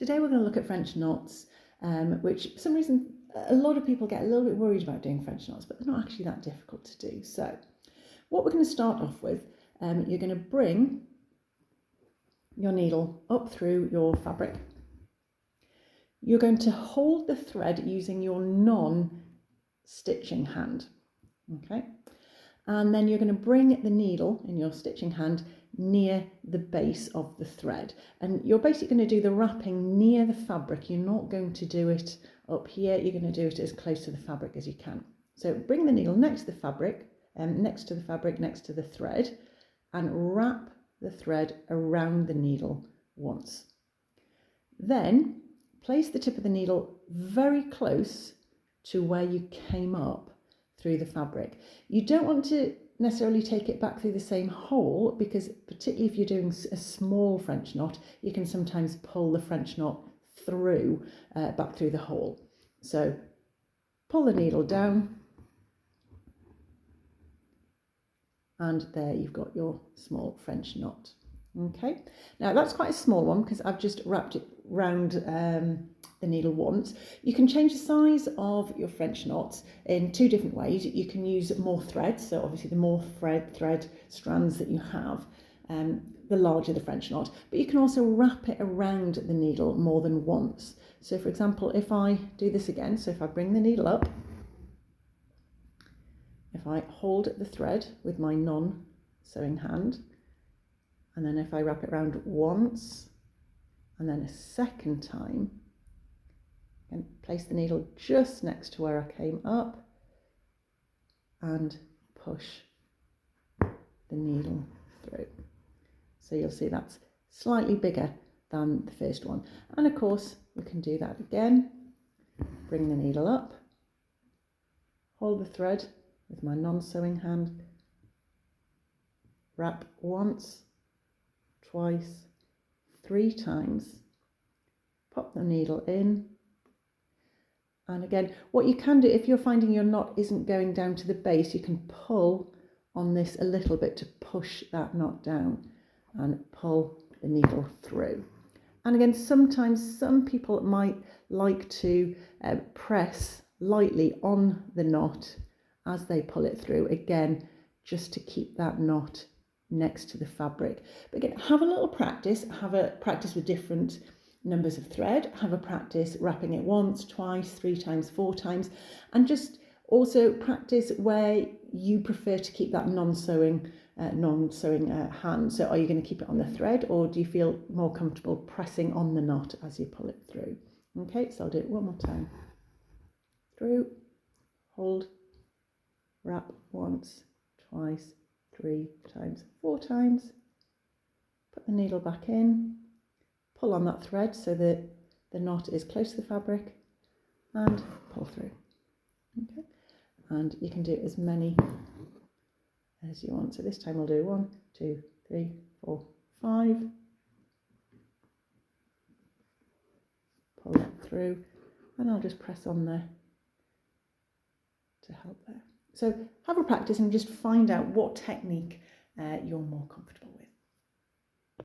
Today we're going to look at French knots, which for some reason a lot of people get a little bit worried about doing French knots, but they're not actually that difficult to do. So what we're going to start off with, you're going to bring your needle up through your fabric. You're going to hold the thread using your non-stitching hand, okay? And then you're going to bring the needle in your stitching hand near the base of the thread. And you're basically going to do the wrapping near the fabric. You're not going to do it up here. You're going to do it as close to the fabric as you can. So bring the needle next to the fabric, next to the thread, and wrap the thread around the needle once. Then place the tip of the needle very close to where you came up through the fabric. You don't want to necessarily take it back through the same hole, because particularly if you're doing a small French knot, you can sometimes pull the French knot through, back through the hole. So pull the needle down, and there you've got your small French knot. Okay, now that's quite a small one because I've just wrapped it round the needle once. You can change the size of your French knots in two different ways. You can use more thread, so obviously the more thread strands that you have, the larger the French knot, but you can also wrap it around the needle more than once. So for example, if I do this again, so if I bring the needle up, if I hold the thread with my non-sewing hand, and then if I wrap it around once, and then a second time, and place the needle just next to where I came up, and push the needle through. So you'll see that's slightly bigger than the first one. And of course, we can do that again. Bring the needle up, hold the thread with my non-sewing hand, wrap once, twice, 3 times, pop the needle in, and again, what you can do if you're finding your knot isn't going down to the base, you can pull on this a little bit to push that knot down and pull the needle through. And again, sometimes some people might like to press lightly on the knot as they pull it through, again, just to keep that knot next to the fabric. But again, have a little practice, have a practice with different numbers of thread, have a practice wrapping it once, twice, 3 times, 4 times, and just also practice where you prefer to keep that non-sewing hand. So are you going to keep it on the thread, or do you feel more comfortable pressing on the knot as you pull it through? Okay, so I'll do it one more time. Through, hold, wrap once, twice, 3 times, 4 times, put the needle back in, pull on that thread so that the knot is close to the fabric, and pull through. Okay, and you can do as many as you want. So this time we'll do 1, 2, 3, 4, 5, pull that through, and I'll just press on there to help there. So have a practice and just find out what technique you're more comfortable with.